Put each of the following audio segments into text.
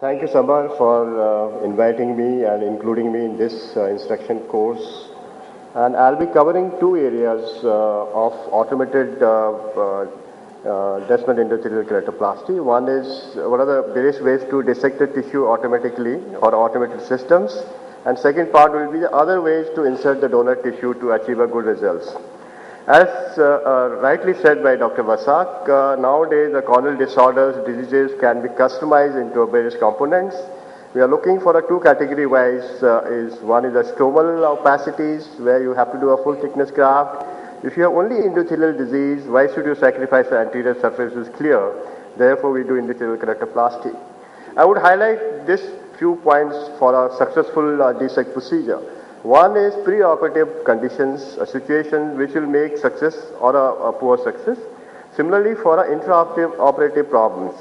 Thank you, Samar, for inviting me and including me in this instruction course. And I'll be covering two areas of automated descent endothelial keratoplasty. One is what are the various ways to dissect the tissue automatically or automated systems. And second part will be the other ways to insert the donor tissue to achieve a good results. As rightly said by Dr. Vasak, nowadays the corneal disorders, diseases can be customized into various components. We are looking for a two category wise one is the stromal opacities where you have to do a full thickness graft. If you have only endothelial disease, why should you sacrifice the anterior surface is clear. Therefore, we do endothelial keratoplasty. I would highlight this few points for a successful DSEC procedure. One is preoperative conditions, a situation which will make success or a poor success. Similarly, for intraoperative problems.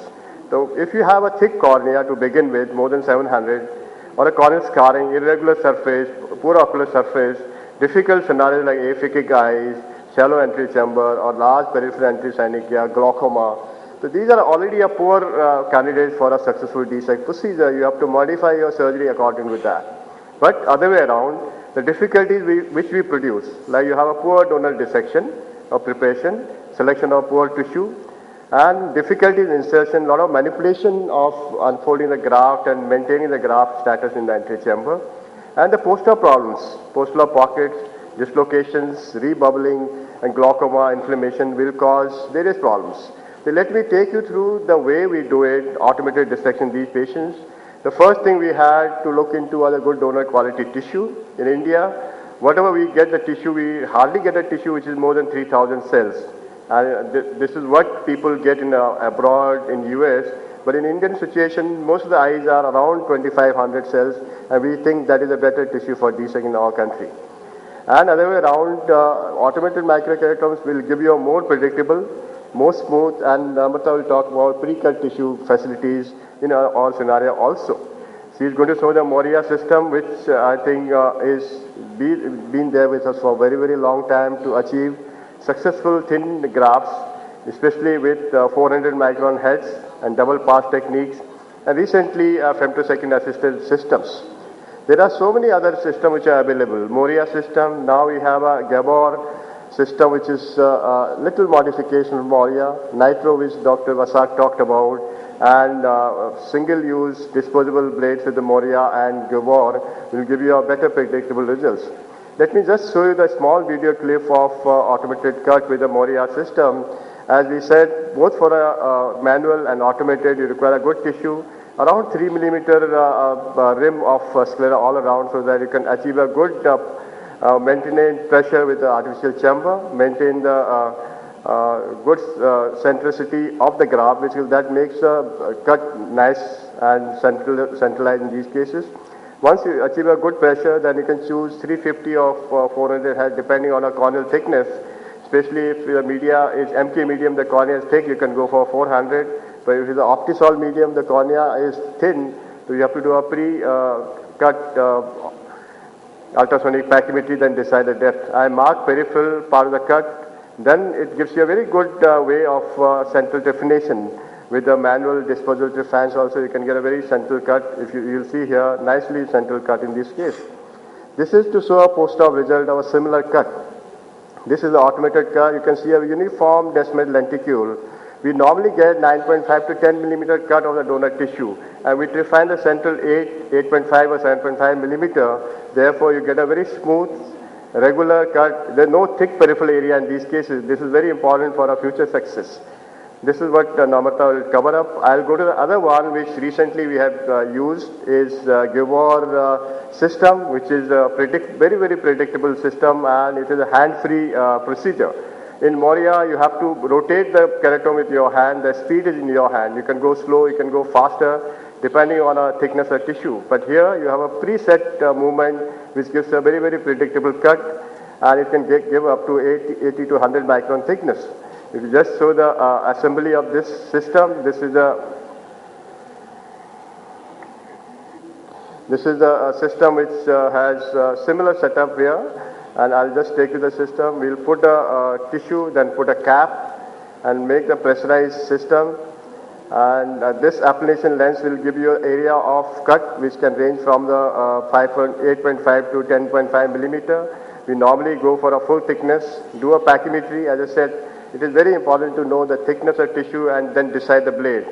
So, if you have a thick cornea to begin with, more than 700, or a corneal scarring, irregular surface, poor ocular surface, difficult scenarios like aphakic eyes, shallow anterior chamber, or large peripheral anterior glaucoma. So, these are already a poor candidates for a successful DSEC procedure. You have to modify your surgery according to that. But other way around, the difficulties which we produce, like you have a poor donor dissection or preparation, selection of poor tissue, and difficulties in insertion, a lot of manipulation of unfolding the graft and maintaining the graft status in the anterior chamber, and the postural problems, postural pockets, dislocations, rebubbling, and glaucoma, inflammation will cause various problems. So let me take you through the way we do it, automated dissection in these patients. The first thing we had to look into are the good donor quality tissue. In India, whatever we get the tissue, we hardly get a tissue which is more than 3,000 cells. And this is what people get in abroad in US. But in Indian situation, most of the eyes are around 2,500 cells, and we think that is a better tissue for DSEC in our country. And other way around, automated microkeratomes will give you a more predictable, more smooth, and Namrata will talk about pre-cut tissue facilities in our scenario also. She is going to show the Moria system, which I think is been there with us for a very, very long time to achieve successful thin grafts, especially with 400 micron heads and double pass techniques, and recently femtosecond assisted systems. There are so many other systems which are available. Moria system, now we have a Gabor system which is a little modification of Moria, Nitro which Dr. Vasak talked about, and single-use disposable blades with the Moria and Gabor will give you a better predictable results. Let me just show you the small video clip of automated cut with the Moria system. As we said, both for a manual and automated, you require a good tissue, around 3 millimeter rim of sclera all around so that you can achieve a good maintain pressure with the artificial chamber, maintain the good centricity of the graft, that makes a cut nice and centralized in these cases. Once you achieve a good pressure, then you can choose 350 or 400 head depending on a corneal thickness. Especially if the media is MK medium, the cornea is thick, you can go for 400. But if it's the Optisol medium, the cornea is thin, so you have to do a pre-cut ultrasonic pachymetry, then decide the depth. I mark peripheral part of the cut, then it gives you a very good way of central definition. With the manual disposable fans also, you can get a very central cut. If you'll see here, nicely central cut in this case. This is to show a post-op result of a similar cut. This is the automated cut. You can see a uniform descemet lenticule. We normally get 9.5 to 10 millimeter cut of the donor tissue, and we define the central 8.5 or 7.5 millimeter. Therefore, you get a very smooth, regular cut. There's no thick peripheral area in these cases. This is very important for our future success. This is what Namrata will cover up. I'll go to the other one which recently we have used is Gabor system, which is a very, very predictable system, and it is a hand-free procedure. In Moria, you have to rotate the keratome with your hand. The speed is in your hand. You can go slow, you can go faster, depending on a thickness of tissue. But here, you have a preset movement, which gives a very, very predictable cut, and it can give up to 80 to 100 micron thickness. If you just show the assembly of this system, this is a system which has a similar setup here, and I'll just take you the system. We'll put a tissue, then put a cap, and make the pressurized system. And this application lens will give you an area of cut which can range from the 8.5 to 10.5 millimeter. We normally go for a full thickness, do a pachymetry. As I said, it is very important to know the thickness of tissue and then decide the blade.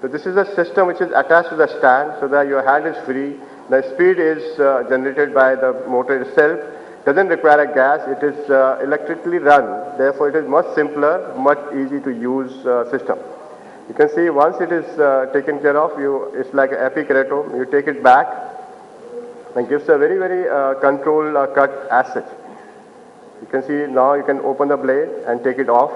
So this is a system which is attached to the stand so that your hand is free. The speed is generated by the motor itself. Doesn't require a gas. It is electrically run. Therefore, it is much simpler, much easy to use system. You can see once it is taken care of, it's like an epikeratomes. You take it back and gives a very, very controlled cut as such. You can see now you can open the blade and take it off,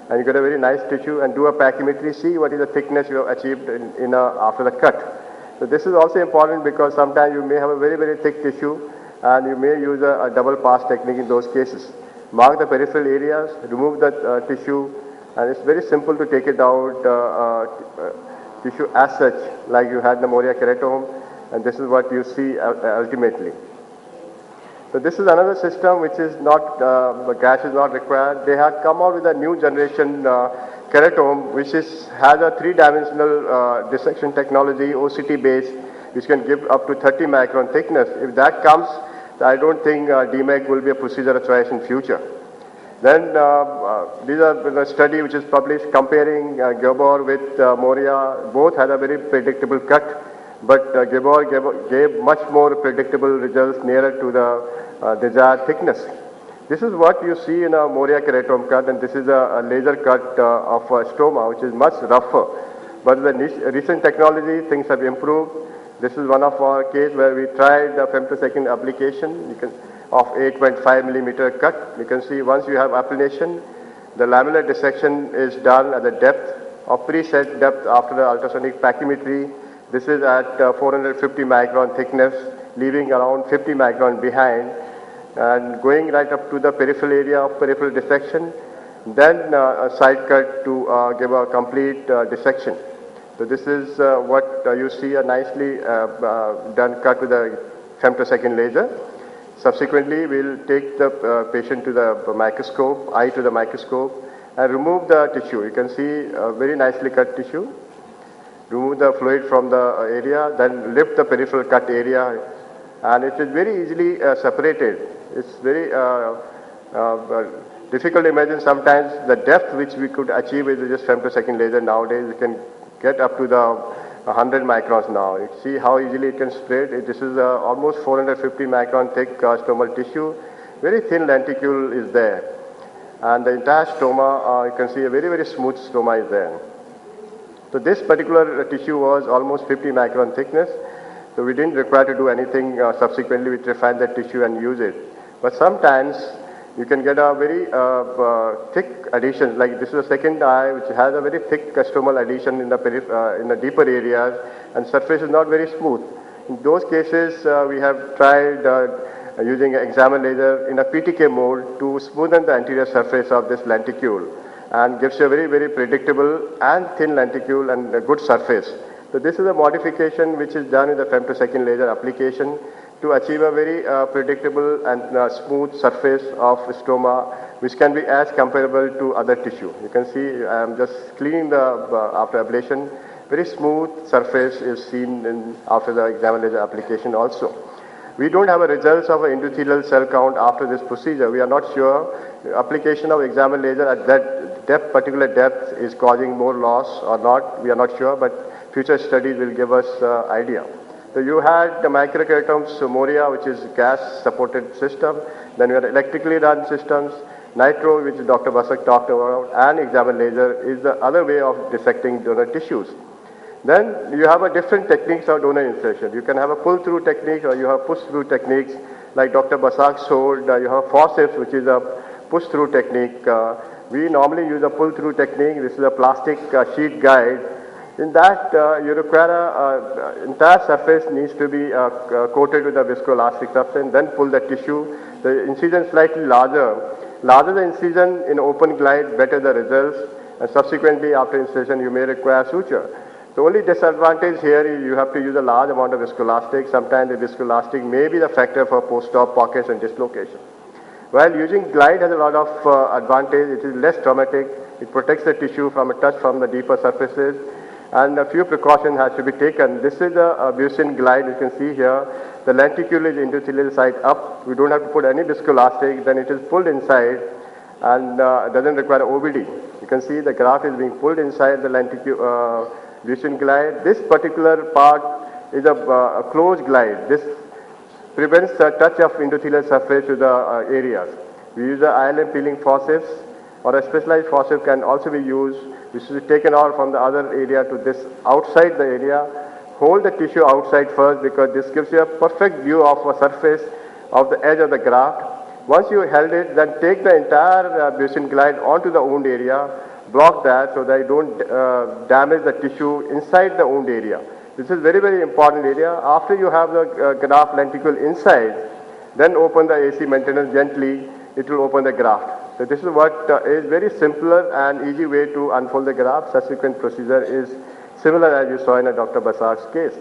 and you get a very nice tissue and do a pachymetry. See what is the thickness you have achieved after the cut. So this is also important because sometimes you may have a very, very thick tissue and you may use a double pass technique in those cases. Mark the peripheral areas, remove the tissue, and it's very simple to take it out tissue as such, like you had the Moria keratome, and this is what you see ultimately. So this is another system which is not, gas is not required. They have come out with a new generation keratome which has a three-dimensional dissection technology, OCT based, which can give up to 30 micron thickness. If that comes, I don't think DMEC will be a procedure of choice in future. Then these are the study which is published comparing Gabor with Moria. Both had a very predictable cut, but Gabor gave much more predictable results nearer to the desired thickness. This is what you see in a Moria keratome cut, and this is a laser cut of a stoma, which is much rougher. But with the recent technology, things have improved. This is one of our case where we tried the femtosecond application of 8.5 millimeter cut. You can see once you have appellation, the lamellar dissection is done at the depth of preset depth after the ultrasonic pachymetry. This is at 450 micron thickness, leaving around 50 micron behind, and going right up to the peripheral area of peripheral dissection, then a side cut to give a complete dissection. So this is what you see, a nicely done cut with a femtosecond laser. Subsequently, we'll take the patient to the microscope, eye to the microscope, and remove the tissue. You can see a very nicely cut tissue. Remove the fluid from the area, then lift the peripheral cut area, and it is very easily separated. It's very difficult to imagine sometimes the depth which we could achieve with just femtosecond laser nowadays. We can get up to the 100 microns now. You see how easily it can spread. This is almost 450 micron thick stomal tissue. Very thin lenticule is there. And the entire stoma, you can see a very, very smooth stoma is there. So this particular tissue was almost 50 micron thickness. So we didn't require to do anything subsequently. We refined that tissue and use it. But sometimes you can get a very thick adhesion, like this is a second eye which has a very thick stomal adhesion in the deeper areas, and surface is not very smooth. In those cases, we have tried using an examiner laser in a PTK mode to smoothen the anterior surface of this lenticule, and gives you a very, very predictable and thin lenticule and a good surface. So this is a modification which is done in the femtosecond laser application to achieve a very predictable and smooth surface of stoma, which can be as comparable to other tissue. You can see I am just cleaning the after ablation. Very smooth surface is seen after the examiner laser application also. We don't have a results of an endothelial cell count after this procedure. We are not sure. Application of examiner laser at that depth, particular depth, is causing more loss or not. We are not sure, but future studies will give us idea. So you had the microkeratomes Moria, which is gas-supported system. Then you had electrically run systems. Nitro, which Dr. Basak talked about, and examiner laser is the other way of dissecting donor tissues. Then you have a different techniques of donor insertion. You can have a pull-through technique, or you have push-through techniques, like Dr. Basak showed. You have forceps, which is a push-through technique. We normally use a pull-through technique. This is a plastic sheet guide. In that, you require entire surface needs to be coated with a viscoelastic substance, then pull the tissue. The incision slightly larger. Larger the incision in open glide, better the results. And subsequently, after incision, you may require suture. The only disadvantage here is you have to use a large amount of viscoelastic. Sometimes the viscoelastic may be the factor for post-op pockets and dislocation. While using glide has a lot of advantage, it is less traumatic. It protects the tissue from a touch from the deeper surfaces. and a few precautions has to be taken. This is a Busin glide. You can see here the lenticule is endothelial side up. We don't have to put any viscoelastic. Then it is pulled inside and doesn't require OBD. You can see the graft is being pulled inside the lenticule Busin glide. This particular part is a closed glide. This prevents the touch of endothelial surface to the areas. We use the ILM peeling forceps, or a specialized forceps can also be used, which is taken out from the other area to this outside the area. Hold the tissue outside first because this gives you a perfect view of a surface of the edge of the graft. Once you held it, then take the entire Busin glide onto the wound area, block that so that you don't damage the tissue inside the wound area. This is very, very important area. After you have the graft lenticule inside, then open the AC maintenance gently, it will open the graft. So this is what is very simpler and easy way to unfold the graft. Subsequent procedure is similar as you saw in Dr. Basar's case.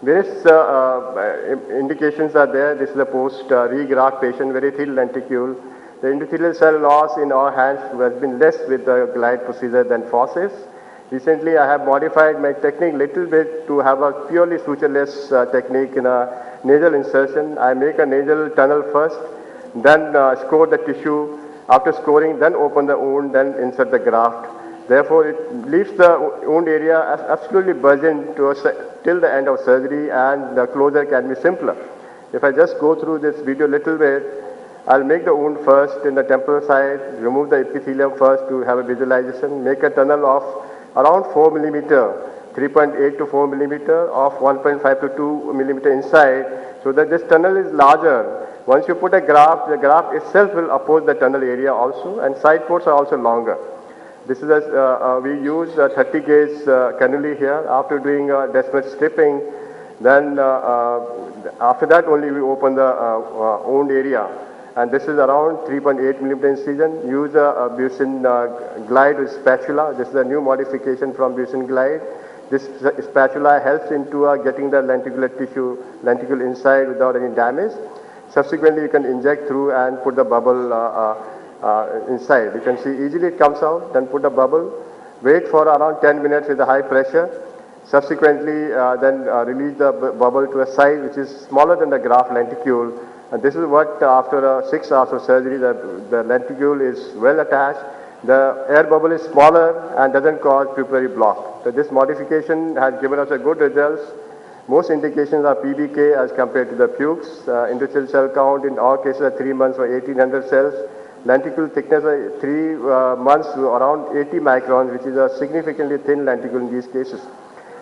Various indications are there. This is a post-regraft patient, very thin lenticule. The endothelial cell loss in our hands has been less with the glide procedure than forceps. Recently, I have modified my technique little bit to have a purely sutureless technique in a nasal insertion. I make a nasal tunnel first, then score the tissue. After scoring, then open the wound, then insert the graft. Therefore, it leaves the wound area absolutely burgeoned till the end of surgery, and the closure can be simpler. If I just go through this video a little bit, I'll make the wound first in the temporal side, remove the epithelium first to have a visualization, make a tunnel of around 4 millimeter, 3.8 to 4 millimeter of 1.5 to 2 millimeter inside, so that this tunnel is larger. Once you put a graft, the graft itself will oppose the tunnel area also, and side ports are also longer. This is we use a 30 gauge cannula here. After doing Descemet stripping, then after that only we open the wound area. And this is around 3.8 millimeter incision. Use a Busin glide with spatula. This is a new modification from Busin glide. This spatula helps into getting the lenticular lenticule inside without any damage. Subsequently, you can inject through and put the bubble inside. You can see easily it comes out, then put the bubble, wait for around 10 minutes with a high pressure. Subsequently, then release the bubble to a size which is smaller than the graft lenticule. And this is what after 6 hours of surgery, the lenticule is well attached. The air bubble is smaller and doesn't cause pupillary block. So this modification has given us a good results. Most indications are PBK as compared to the pukes. Endothelial cell count in our cases are 3 months for 1800 cells. Lenticule thickness are 3 months to around 80 microns, which is a significantly thin lenticule in these cases.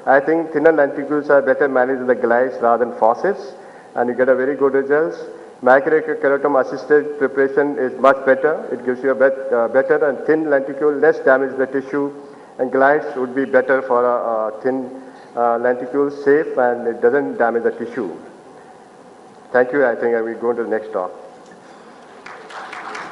I think thinner lenticules are better managed with the glides rather than forceps, and you get a very good results. Microkeratomy assisted preparation is much better. It gives you a better and thin lenticule, less damage to the tissue, and glides would be better for a thin lenticule, safe, and it doesn't damage the tissue. Thank you. I think I will go to the next talk.